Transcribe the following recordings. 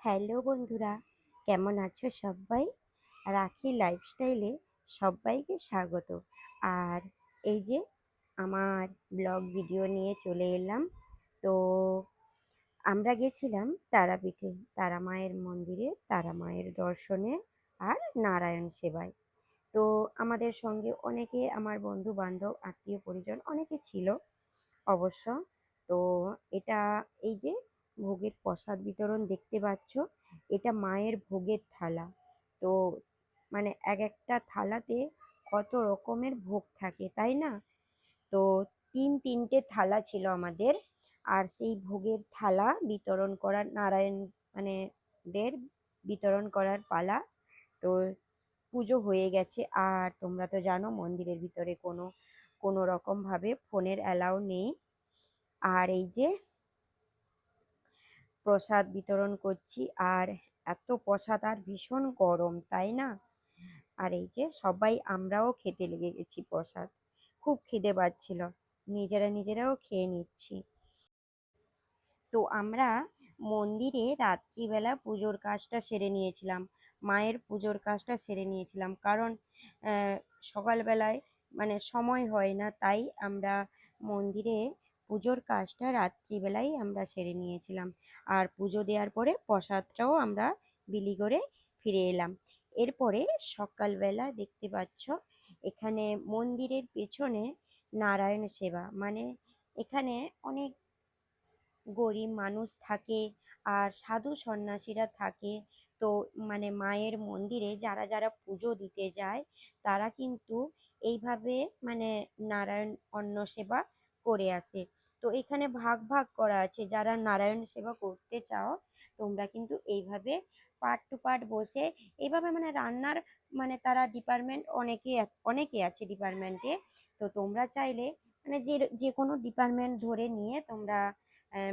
Hello বন্ধুরা, কেমন আছো সবাই? রাখি লাইফস্টাইলে সবাইকে স্বাগত। আর এই যে আমার ব্লগ ভিডিও নিয়ে চলে এলাম। তো আমরা গেছিলাম তারাপীঠে, তারা মায়ের মন্দিরে, তারা মায়ের দর্শনে আর নারায়ণ সেবায়। তো আমাদের সঙ্গে অনেকে, আমার বন্ধু বান্ধব আত্মীয় পরিজন অনেকে ছিল অবশ্য। তো এটা, এই যে ভোগের প্রসাদ বিতরণ দেখতে পাচ্ছ, এটা মায়ের ভোগের থালা। তো মানে এক একটা থালাতে কত রকমের ভোগ থাকে, তাই না? তো তিনটে থালা ছিল আমাদের। আর সেই ভোগের থালা বিতরণ করার, নারায়ণ মানে দের বিতরণ করার পালা। তো পুজো হয়ে গেছে। আর তোমরা তো জানো মন্দিরের ভিতরে কোনো রকম ভাবে ফোনের অ্যালাউ নেই। আর এই যে প্রসাদ বিতরণ করছি। আর এত প্রসাদ, আর ভীষণ গরম, তাই না? আর এই যে সবাই আমরাও খেতে লেগে গেছি প্রসাদ। খুব খিদে পাচ্ছিল, নিজেরাও খেয়ে নিচ্ছি। তো আমরা মন্দিরে রাত্রিবেলা পুজোর কাজটা সেরে নিয়েছিলাম, মায়ের পুজোর কাজটা সেরে নিয়েছিলাম। কারণ আহ, সকালবেলায় মানে সময় হয় না, তাই আমরা মন্দিরে পুজোর কাজটা রাত্রিবেলাই আমরা সেরে নিয়েছিলাম। আর পুজো দেওয়ার পরে প্রসাদটাও আমরা বিলি করে ফিরে এলাম। এরপরে সকালবেলা দেখতে পাচ্ছ, এখানে মন্দিরের পেছনে নারায়ণ সেবা, মানে এখানে অনেক গরিব মানুষ থাকে আর সাধু সন্ন্যাসীরা থাকে। তো মানে মায়ের মন্দিরে যারা যারা পুজো দিতে যায়, তারা কিন্তু এইভাবে মানে নারায়ণ অন্ন সেবা করে আসে। তো এখানে ভাগ ভাগ করা আছে, যারা নারায়ণ সেবা করতে চাও তোমরা কিন্তু এইভাবে পার্ট টু পার্ট বসে এইভাবে মানে রান্নার, মানে তারা ডিপার্টমেন্ট অনেকে অনেকে আছে ডিপার্টমেন্টে। তো তোমরা চাইলে মানে যে যে কোনো ডিপার্টমেন্ট ধরে নিয়ে তোমরা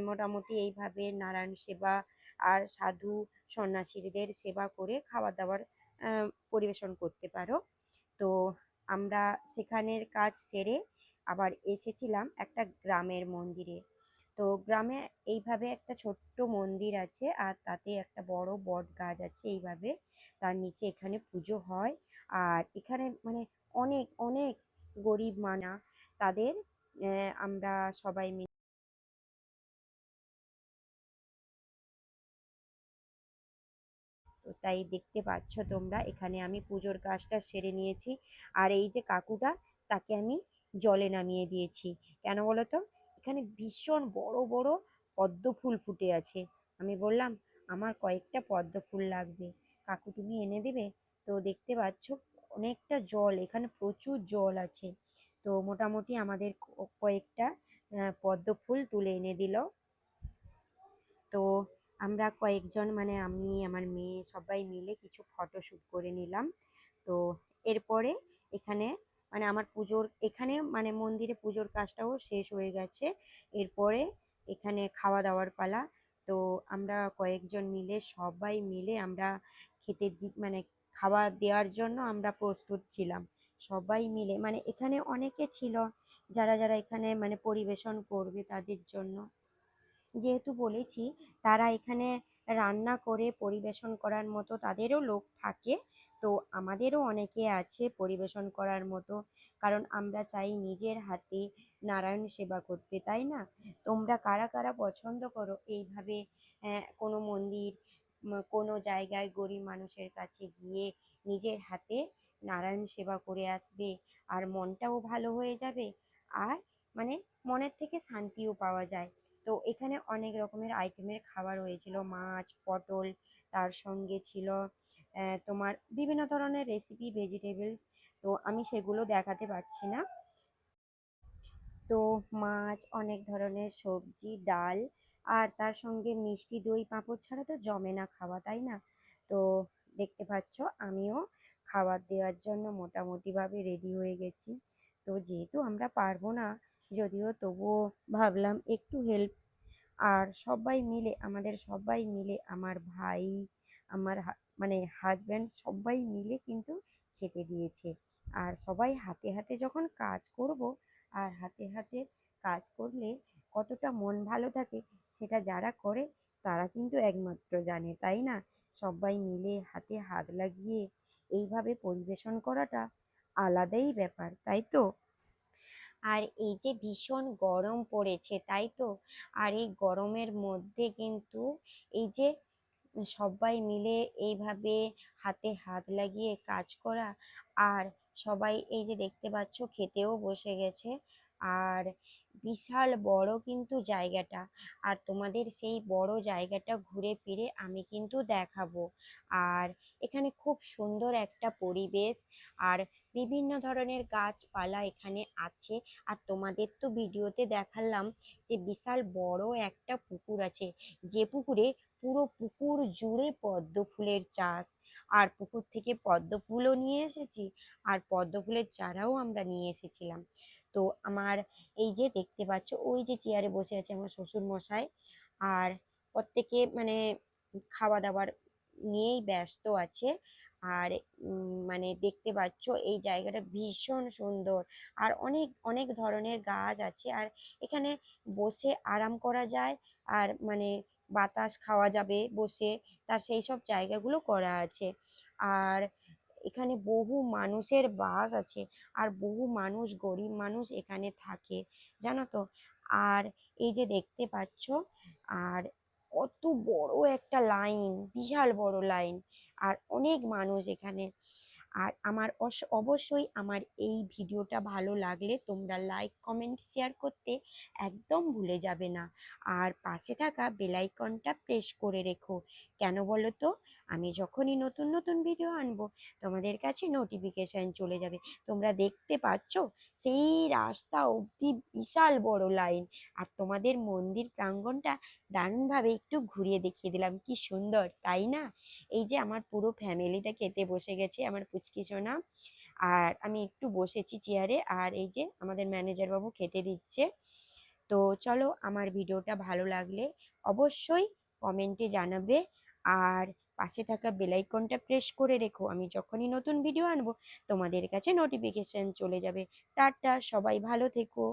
মোটামুটি এইভাবে নারায়ণ সেবা আর সাধু সন্ন্যাসীদের সেবা করে খাবার দাবার পরিবেশন করতে পারো। তো আমরা সেখানের কাজ সেরে আবার এসেছিলাম একটা গ্রামের মন্দিরে। তো গ্রামে এইভাবে একটা ছোট্ট মন্দির আছে, আর তাতে একটা বড় বট গাছ আছে এইভাবে, তার নিচে এখানে পুজো হয়। আর এখানে মানে অনেক অনেক গরিব মানা, তাদের আমরা সবাই মিলে। তো তাই দেখতে পাচ্ছ তোমরা, এখানে আমি পুজোর কাজটা সেরে নিয়েছি। আর এই যে কাকুটা, তাকে আমি জলে নামিয়ে দিয়েছি। কেন বলো তো? এখানে ভীষণ বড় বড় পদ্ম ফুল ফুটে আছে। আমি বললাম আমার কয়েকটা পদ্ম ফুল লাগবে, কাকু তুমি এনে দেবে? তো দেখতে পাচ্ছ অনেকটা জল, এখানে প্রচুর জল আছে। তো মোটামুটি আমাদের কয়েকটা পদ্ম ফুল তুলে এনে দিল। তো আমরা কয়েকজন, মানে আমি, আমার মেয়ে, সবাই মিলে কিছু ফটোশ্যুট করে নিলাম। তো এরপরে এখানে মানে আমার পুজোর, এখানে মানে মন্দিরে পুজোর কাজটাও শেষ হয়ে গেছে। এরপরে এখানে খাওয়া দাওয়ার পালা। তো আমরা কয়েকজন মিলে, সবাই মিলে আমরা মানে খাবার দেওয়ার জন্য আমরা প্রস্তুত ছিলাম। সবাই মিলে মানে এখানে অনেকে ছিল যারা যারা এখানে মানে পরিবেশন করবে, তাদের জন্য যেহেতু বলেছি তারা এখানে রান্না করে পরিবেশন করার মতো তাদেরও লোক থাকে। তো আমাদেরও অনেকে আছে পরিবেশন করার মতো, কারণ আমরা চাই নিজের হাতে নারায়ণ সেবা করতে, তাই না? তোমরা কারা কারা পছন্দ করো এইভাবে কোনো মন্দির, কোনো জায়গায় গরিব মানুষের কাছে গিয়ে নিজের হাতে নারায়ণ সেবা করে আসবে, আর মনটাও ভালো হয়ে যাবে, আর মানে মনের থেকে শান্তিও পাওয়া যায়। তো এখানে অনেক রকমের আইটেমের খাবার হয়েছিল, মাছ, পটল, তার সঙ্গে ছিল তোমার বিভিন্ন ধরনের রেসিপি, ভেজিটেবলস। তো আমি সেগুলো দেখাতে পারছি না। তো মাছ, অনেক ধরনের সবজি, ডাল, আর তার সঙ্গে মিষ্টি দই পাঁপড় ছাড়া তো জমে না খাওয়া, তাই না? তো দেখতে পাচ্ছ আমিও খাবার দেওয়ার জন্য মোটামুটিভাবে রেডি হয়ে গেছি। তো যেহেতু আমরা পারবো না, যদিও তবুও ভাবলাম একটু হেল্প। আর সবাই মিলে, আমাদের সবাই মিলে, আমার ভাই, আমার মানে হাজব্যান্ড, সবাই মিলে কিন্তু খেতে দিয়েছে। আর সবাই হাতে হাতে যখন কাজ করব, আর হাতে হাতে কাজ করলে কতটা মন ভালো থাকে, সেটা যারা করে তারা কিন্তু একমাত্র জানে, তাই না? সবাই মিলে হাতে হাত লাগিয়ে এইভাবে পরিবেশন করাটা আলাদাই ব্যাপার, তাই তো? আর এই যে ভীষণ গরম পড়েছে, তাই তো? আর এই গরমের মধ্যে কিন্তু এই যে সবাই মিলে এইভাবে হাতে হাত লাগিয়ে কাজ করা, আর সবাই এই যে দেখতে পাচ্ছ খেতেও বসে গেছে। আর বিশাল বড় কিন্তু জায়গাটা, আর তোমাদের সেই বড় জায়গাটা ঘুরে ফিরে আমি কিন্তু দেখাবো। আর এখানে খুব সুন্দর একটা পরিবেশ, আর বিভিন্ন ধরনের গাছপালা এখানে আছে। আর তোমাদের তো ভিডিওতে দেখালাম যে বিশাল বড় একটা পুকুর আছে, যে পুকুরে পুরো পুকুর জুড়ে পদ্ম ফুলের চাষ। আর পুকুর থেকে পদ্ম ফুলও নিয়ে এসেছি, আর পদ্ম ফুলের চারাও আমরা নিয়ে এসেছিলাম। তো আমার এই যে দেখতে পাচ্ছ ওই যে চেয়ারে বসে আছে আমার শ্বশুর মশাই, আর প্রত্যেকে মানে খাওয়া দাওয়ার নিয়েই ব্যস্ত আছে। আর মানে দেখতে পাচ্ছ এই জায়গাটা ভীষণ সুন্দর, আর অনেক অনেক ধরনের গাছ আছে। আর এখানে বসে আরাম করা যায়, আর মানে বাতাস খাওয়া যাবে বসে, তার সেই সব জায়গাগুলো করা আছে। আর এখানে বহু মানুষের বাস আছে, আর বহু মানুষ গরিব মানুষ এখানে থাকে, জানো তো। আর এই যে দেখতে পাচ্ছ, আর কত বড় একটা লাইন, বিশাল বড় লাইন, আর অনেক মানুষ এখানে। আর আমার অবশ্যই আমার এই ভিডিওটা ভালো লাগলে তোমরা লাইক কমেন্ট শেয়ার করতে একদম ভুলে যাবে না। আর পাশে থাকা বেল আইকনটা প্রেস করে রেখো। কেন বলো তো? আমি যখনই নতুন নতুন ভিডিও আনবো তোমাদের কাছে নোটিফিকেশন চলে যাবে। তোমরা দেখতে পাচ্ছ সেই রাস্তা অবধি বিশাল বড় লাইন। আর তোমাদের মন্দির প্রাঙ্গণটা দারুণভাবে একটু ঘুরিয়ে দেখিয়ে দিলাম, কি সুন্দর তাই না? এই যে আমার পুরো ফ্যামিলিটা খেতে বসে গেছে, আমার পুচকি সোনা, আর আমি একটু বসেছি চেয়ারে, আর এই যে আমাদের ম্যানেজার বাবু খেতে দিচ্ছে। তো চলো, আমার ভিডিওটা ভালো লাগলে অবশ্যই কমেন্টে জানাবে, আর পাশে থাকা বেল আইকনটা প্রেস করে রেখো। আমি যখনই নতুন ভিডিও আনবো তোমাদের কাছে নোটিফিকেশন চলে যাবে। টাটা, সবাই ভালো থেকো।